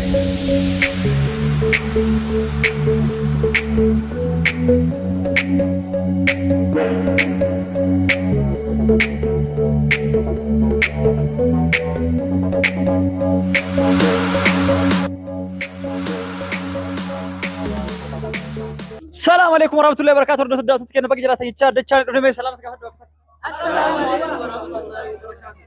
السلام عليكم ورحمة الله وبركاته. ردت الدعوة كنا بقي جرات يتشاد الشان رحمة سلامتك يا فندم. السلام عليكم ورحمة الله وبركاته.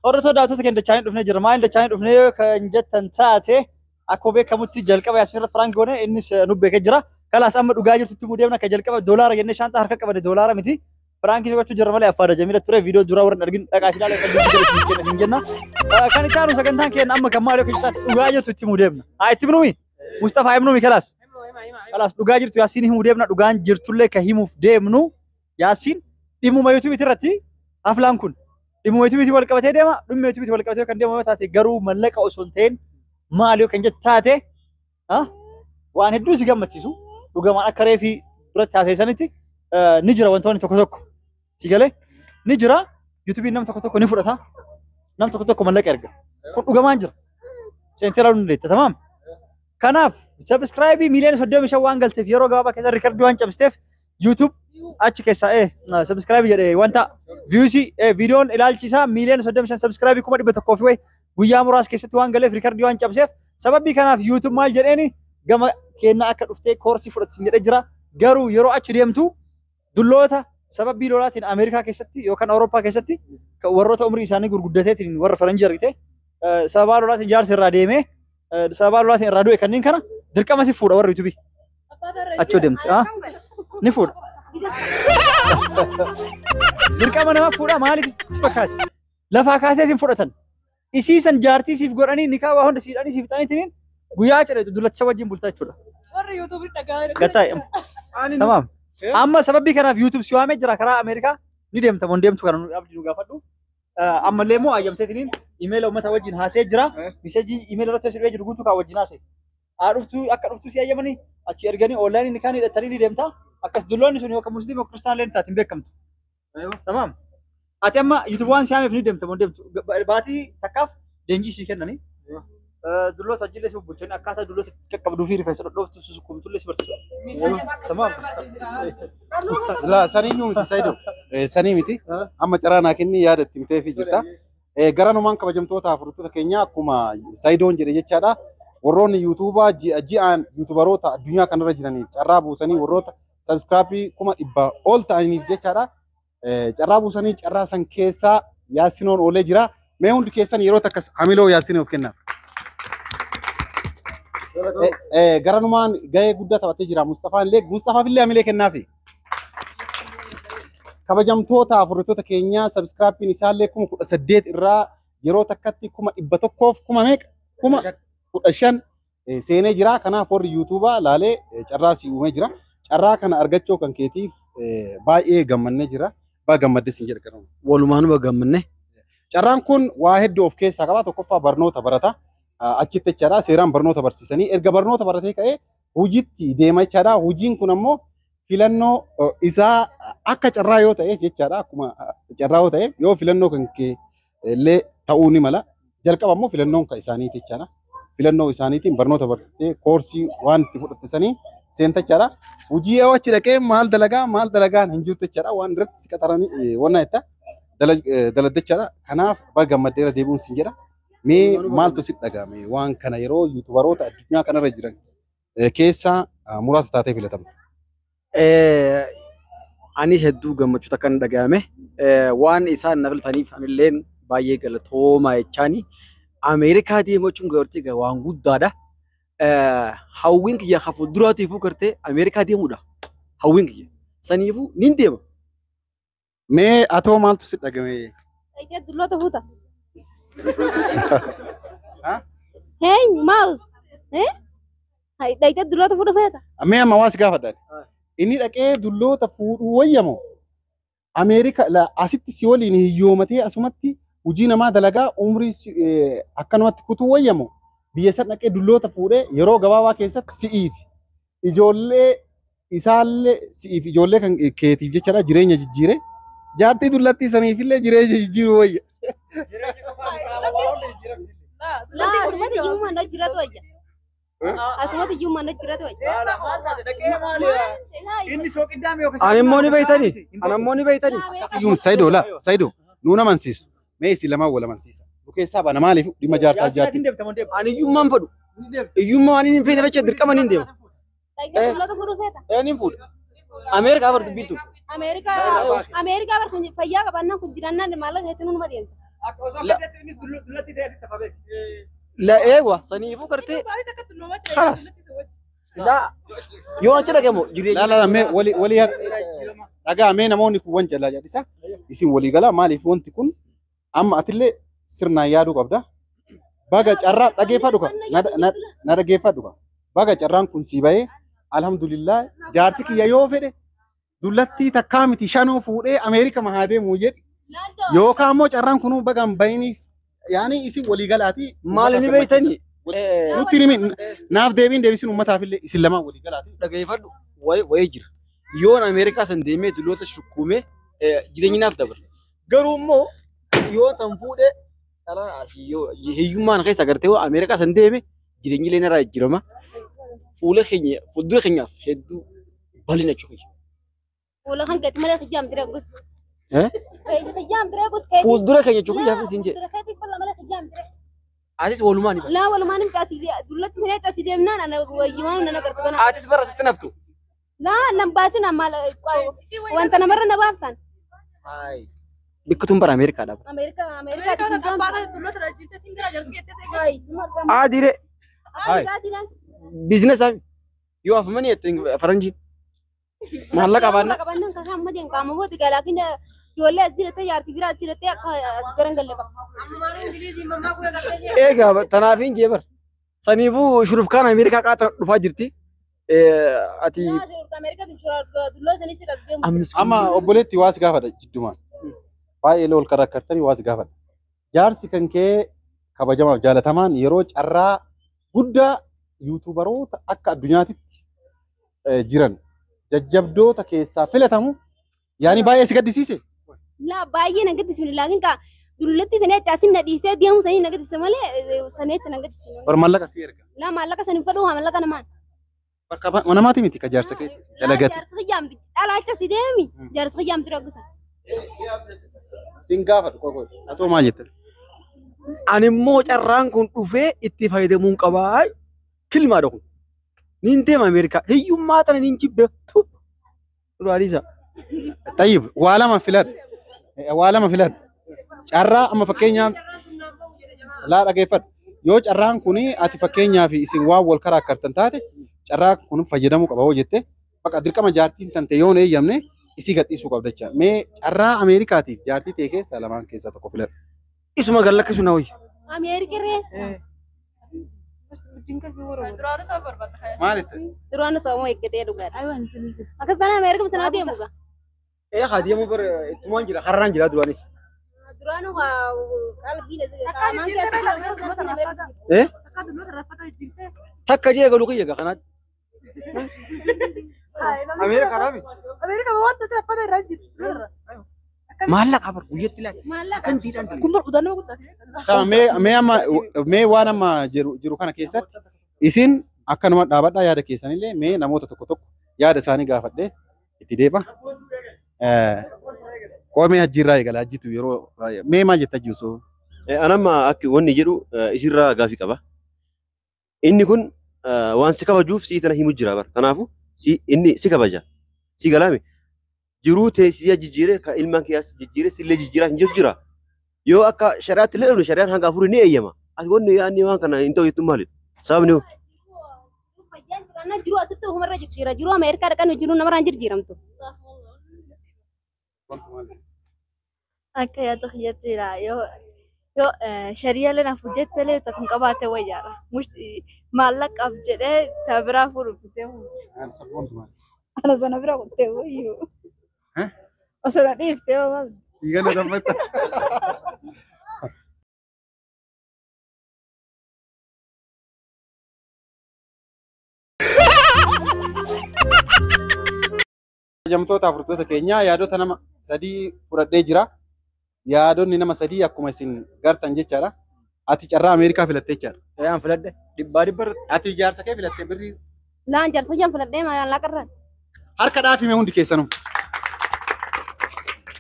ردت الدعوة كنا الشان رحمة جرماين الشان رحمة كنجت تنساته أكوبي كمتي جلكة وياسمير فرانكونه إنس نوبة كجرا كلاس أمر وجاجر تتمو ديمنا كجلكة دولار جنة شانت حركة كبر دولار متي فرانكي سوى تجرم على أفراد جميلة ترى فيديو جرا ورن أرجن أكاسيلا لكن سنجنا كان يتعرض سكنتان كأن أما كمالو كجتا وجاجر تتمو ديمنا هاي تبنومي مصطفى ابنومي كلاس خلاص dhugaa jirtu yaasiin himuu deemna dhugaan jirtullee ka himuuf deemnu yaasiin dhimuma yuutuubii irratti aflaan kun dhimuma yuutuubii wal qabatee deema dhimuma yuutuubii wal qabatee kan deemu taate garuu mallaqa osoo hin ta'in maaliyo kan jettu taate waan hedduu si gammachiisu dhugamaan akka reefii duratti haasa'isanitti ni jira wantoonni tokko tokko si galee ni jira yuutuubiin nam tokko tokko ni fudhata nam tokko tokko mallaqa erga kun dhugamaan jira seentiraal hundi tamaam kanaaf subscribe miliyoona 35 waan galteef yeroo gabaabaa keessa record waan cabsteef YouTube achi keessa subscribe jedhe wanta views videoon ilaalchisaa miliyoona 35 subscribe kuma 100 fi way guyyaa muraas keessatti waan galeef record waan cabseef sababii kanaaf YouTube maal jedheeni gama keenna akka dhuftee koorsii fudhatsin jedhe jira garuu yeroo achi deemtu dulloota sababii lolaatiin Ameerikaa keessatti yookaan Awurooppaa keessatti warroota umrii isaanii gurguddateetiin warra faranjii argite sababa lolaatiin jaarsi irraa deemee sababa lolaatiin irraa du'e kanneen kana dirqama si fuudha warri YouTube achi deemte ni fuudha dirqama nama fuudha maaliif si fakkaate lafaa kaasee si fudhatan isiisan jaartii siif godhanii nikaa waa hunda siidhanii siif ta'aniitiin guyyaa cadheetu dullatti wajjin bultaa jechuudha warri YouTube dhagaa gataa tamam amma sababii kanaaf YouTube si waamee jira karaa Ameerikaa ni deemta mon deemtu kana abdii nu gaafadhu amma leemo ayyamteetiin email ummata wajjin haasee jira message email irratti si jiru guutuu ka wajjin haasee dhuftu akka dhuftu si ayyamani achi erganii online ni kan hidhatanii ni deemta akkas dulloonni sun yookaan musliima kristaan leen taatiin beekamtu tamam ati amma YouTube waan siyaameef ni deemta mon deemtu baatii takkaaf leenjii si kennanii dulloota ajillee si bulchanii akkaataa dulloota qaqqabduu fi rifeensa dhodhoftu susukumtullee si barsiisa tamam la sanii miti saydo sanii miti amma caraa kenni yaadatti mitee fi jirta garanumaan kabajamtoota furtuuta keenya akkuma saydoon jedhe jechaadha warroonni YouTuber ji'aan YouTuberoota addunyaa kanarra jiraniif carraa buusanii warroota subscribe kuma 100 ol ta'aniif jechaadha carraa buusanii carraa san keessaa yaasinoon oolee jira mee hundi keessan yeroo takkas hamiloo yaasinoof kenna garanumaan gahee guddaa taphatee jira Mustafaaf illee hamilee kennaafi kabajamtoota furtuuta keenya subscribe isaallee kuma 18 irraa yeroo takkatti kuma 100 kuma meeqa kuma 15 seenee jira kanaaf warri YouTuber laalee carraa si uumee jira carraa kana argachuu kan keetiif baay'ee gammannee jira baa gammadde sin jedha kana walumaanuma gammanne carraan kun waa hedduu of keessaa qaba tokkoffaa barnoota barata achitti jechaadha seeraan barnoota barsiisanii erga barnoota baratee ka'ee hojiitti deema jechaadha hojiin kun ammoo filannoo isaa akka carraa yoo ta'eef jechaadha akkuma carraa yoo ta'eef yoo filannoo kan illee ta'uu ni mala jalqaba ammoo filannoon kan isaaniiti jechaadha filannoo isaaniitiin barnoota baratee koorsii waan itti fudhattisanii seentachaadha hojii yoo achi dhaqee maal dalagaan hin jirtu jechaadha waan irratti si qaxaranii wanna itta daladdechaadha kanaaf baga gammaddeera deebi'uun sin jedha mee maaltu si dhagame waan kana yeroo YouTuberoota addunyaa kanarra jiran keessa muraasa taatee filatamte anis hedduu gammachuu takkan dhagahame waan isaan na filataniif anilleen baay'ee galatooma jechaani Ameerikaa deemachuun gartee waan guddaadha hawwiin kiyya hafu duraatiifuu gartee Ameerikaa deemuudha hawwiin kiyya saniifuu nin deema mee atoo maaltu si dhagame dulloota fuuta hey mouse dhaqee dulloota fuudha feeta mee amma waasi gaafadhaan inni dhaqee dulloota fuudhuu wayyamoo Ameerikaa asitti si waliin hiyyoomatee asumatti hojii namaa dalagaa umrii akkanumatti kutuu wayyamoo biyya san dhaqee dulloota fuudhee yeroo gabaabaa keessatti si'iif ijoollee isaallee si'iif ijoollee kan keetiif jechaadha jireenya jijjiire jaartii dullattii saniifillee jireenya jijjiiruu wayya لا سمعت يوم أنا جرات ويا Asumatti iyyuu mana jiratu wayi. Inni soo qiddaame yookaan Ani immoo ni beeytanii. Ani immoo ni beeytanii. Iyyuu Saidoo nuuna amansiisu. Mee isin lamaan wal amansiisa. Nu keessaa bana maaliif dhimma jaarsaa jaartii? Ani iyyummaan fedhu. Iyyummaa waan hin feene fachaa dirqama ni deema. Dhaqee dullota fuudhuu feeta. Ni fuudha. Ameerikaa bartu bitu. Ameerikaa bar kun fayyaa qabannaan kun jirannaan maallaqa hedduu numa deemta. akka osoo keessatti innis dullatti deessita fabee. La eegwa saniifuu gartee. Kanas. La yoo achi dhagamu jireenya. La mee walii dhagaa mee namoonni kun wan jalaa jedhisa. Isin walii galaa maaliif wanti kun amma atillee sirnaan yaaduu qabda. Baga carraa dhageeffadhu ka na dhageeffadhu ka. Baga carraan kun sii bahee alhamdulillah jaarsi kiyya yoo fedhe dullatti takkaa miti shanoo fuudhee Ameerika mahaa deemuu jedhi. Yookaan immoo carraan kun baga hin bahiniif yaani isin walii galaati. Maal ni beeytanii? Nuti nimi naaf deebiin deebisin uummataaf illee isin lamaan walii galaati. Dhageeffadhu wayii jira. Yoon Ameerikaa san deemee dulloota shukkuumee jireenya naaf dabala. Garuu immoo yoon san fuudhee hiyyummaan keessa agartee Ameerikaa san deeme jireenyi illee narraa jijjiirama. Fuuldura keenyaaf hedduu bal'ina jechuudha. Fuula kan gadi malee hijjaam diree gus. Hijjaam diree gus. Fuuldura keenya jechuudha yaafin siin jedhe. Diree fuula malee hijjaam diree. Aatis walumaan ni Laa walumaan hin taasisi dullatti sinee caasii deemnaan ana wayyimaan nana gartu kana. Aatis bara sitti naftu. Laa nan baasin amma wanta namarra na baaftan. Bikkituun bara Ameerikaadha. Ameerikaa Aadire. Biizinesa yoo afamanii jetteen faranjiin. Maallaqa qabaanna. Qabaannan kakaa amma deemu qaama booti galaakin ijoollee as jirattee jaartii biraa as jirattee akka as garan galle qaba. Egaa tanaafiin jeebar. Saniifuu shurufkaan Ameerikaa qaata dhufaa jirti. Ati. Amma obboleetti waas gaafadha jiddumaan. Baay'ee lool karakkartanii waas gaafadha. Jaarsi kan kee kabajamaaf jaalatamaan yeroo carraa guddaa yuutuubaroota akka addunyaatitti jiran jajjabdoota keessaa filatamu yaani baay'ee si gaddisiise. Laa baay'ee na gaddisiise laakiin kaa dullatti sanee caasin na dhiisee deemu sanii na gaddisiise malee sanee na gaddisiise. Bar maallaqa si erga. Laa maallaqa sanii fedhu haa maallaqa namaan. Bakka namaati miti ka jaarsa kee dalagate. Jaarsa hiyyaamti dhalaacha si deemi jaarsa hiyyaamti ragusa. Sin gaafadhu qoqoo atoo maal jettan? Ani immoo carraan kun dhufee itti fayyadamuun qabaa. Kilmaadha kun. Nin deema Ameerikaa. Hiyyummaa tana nin jibbe. Duraadisa. Tayyib waa lama filadhu. Waa lama filadhu. Carraa amma fakkeenyaaf laa dhageeffadhu. Yoo carraan kun ati fakkeenyaaf isin waan wal karakkartan taate carraa kun fayyadamuu qaba hoo jette bakka dirqama jaartiin tante yoo hin eeyyamne isii gadhiisuu qabda jecha. Mee carraa Ameerikaatiif jaartii ta'e keessaa lamaan keessaa tokko filadhu. Isuma gallakkisu na wayya. Ameerikirree. Maalitti? Duraan osoo eeggatee dhugaadha. Akkas taanaan Ameerika sanaa deemu gaa. Haa deemu bar ittumaan jira harraan jira duraanis. Duraan qalbii qaamaan keessatti Takka jee galu kiyya kanaatti. Ameerikaadhaaf. Maallaqa bar guyyatti laata. Kun bar kudhannoo guddaa. Mee waan amma jiru kana keessatti isin akkanuma dhaabadhaa yaada keessanillee mee namoota tokko yaada isaanii gaafadhee itti deeba. Qoomee hajjiirraa eegala hajjitu yeroo mee maal jetta jiru? Anamma akka wanni jedhu isirraa gaafii qaba. Inni kun waan si kabajuuf si tana himu jira bar. Kanaafuu inni si kabaja. Si galaame. Jiruu teessisa jijjiiree ka ilmaan kee as jijjiiree sillee jijjiiraa hin jiru jira. Yoo akka shari'aatti illee dhufne shari'aan hanga afurii ni eeyyama. Ati wanni yaadni waan kana hin ta'u jettu maali? Sababni hoo? Fayyaan jiraannaa jiruu asitti ufumarra jijjiira. Jiruu Ameerikaa dhaqan jiruu namarraan jijjiiramtu. Akka yaada kiyyaatti jira yoo shari'aa naaf hojjettelee tokko qabaate wayyaadha. Maallaqaaf jedhee tabiraa fuudhuu. Ana sana bira kuttee wayyuu. Osoo na dhiiftee waan. Dhiigana dammata. Jamtoota afurtoota keenyaa yaadota nama sadii fudhadhee jira. Yaadonni nama sadii akkuma isin gartan jechaadha. ati carraa Ameerikaa filattee jira. Ayaan filadhe dhibbaa dhibba irratti. Ati jaarsa kee filattee birrii Laan jaarsa hojjaan filadhee maan laqarran. harka dhaafime hundi keessanuu.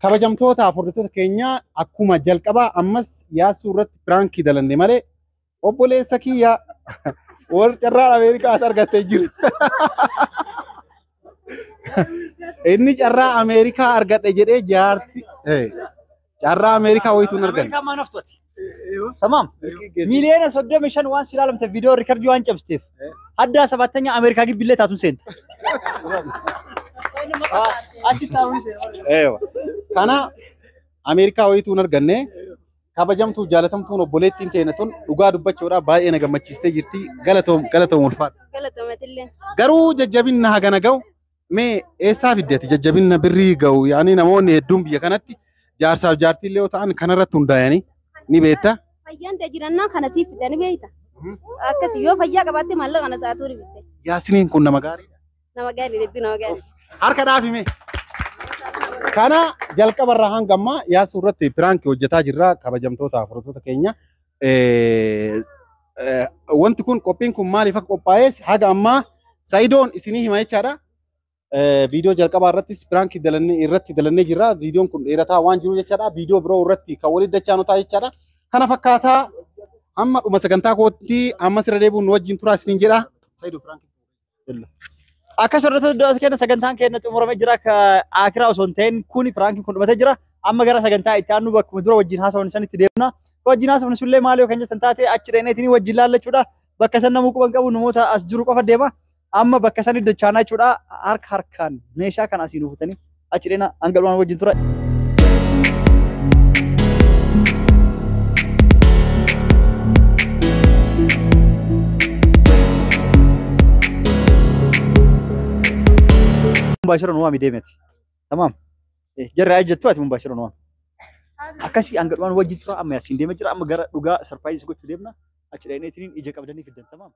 Kabajamtoota hordoftoota keenya akkuma jalqabaa ammas yaasuu irratti piraankii dalanne malee obboleessa kiyya warra carraa Ameerikaa argattee jiru. Inni carraa Ameerikaa argadhe jedhee jaarti carraa Ameerikaa wayituu hin arganne. Ameerikaa maan haftuuti? Tamam. Miliyoona 35 waan si ilaalamte viidiyoo riikardii waan cabsteef haddaa 7ኛ Ameerikaa gibbillee taatuun seenta. Achis taa'uun seenta. Kana Ameerikaa wayituu hin arganne kabajamtuu jaalatamtuun obboleettiin keenya tun dhugaa dubbachuudhaaf baay'ee na gammachiistee jirti. Galatoom ulfaadha. Galatoomatillee. Garuu jajjabinna hagana ga'u mee eessaa fiddeeti jajjabinna birrii ga'u yaani namoonni hedduun biyya kanatti jaarsaaf jaartiillee yoo ta'an kanarratti hundaa'anii ni beekta. Fayyaan ta'e jirannaa kana siif fidanii beekta. Akkasii yoo fayyaa qabaatte maallaqa kana sa'aatuu ni bitte. Yaasiniin kun nama gaariidha. Nama gaarii hedduu nama gaarii. Harka dhaafime. Kana jalqabarraa hanga ammaa yaasuu irratti piraankii hojjetaa jirra kabajamtoota hordoftoota keenya. Wanti kun qophiin kun maaliif akka qophaa'es haga ammaa Saidoon isinii hima jechaadha. Viidiyoo jalqabaa irrattis piraankii irratti dalannee jirra. Viidiyoon kun dheerataa waan jiru jechaadha. Viidiyoo biroo irratti kan waliin dachaanu ta'a jechaadha. Kana fakkaataa amma dhuma sagantaa kootti ammas irra deebi'uun wajjin turaa isiniin jedha. Saidoo piraankii. Akkas hordoftoota keenya sagantaan keenya xumuramee jira. Akiraa osoo hin ta'in kuni piraankiin kun dhumatee jira. Amma gara sagantaa itti aanu bakkuma dura wajjin haasawwan sanitti deemna. Wajjin haasawwan sullee maalii kan jettan taate achi dhaqneetiin wajjin laallachuudha. Bakka san namuu quban qabu namoota as jiru qofa deema. Amma bakka sani dachaanaa jechuudha. Harkaan meeshaa kana asiin uffutanii achi dhaqna hangalumaan wajjin tura. مباشرة نوامي ديمتي تمام جرى اجتو اتي مباشرة نوام اكاسي انغدوان وجه ترى اما ياسين ديمت جرى اما غرا دوغا سربرايز كنت ديمنا اچ داينيتين ايجا قبدني في الدن تمام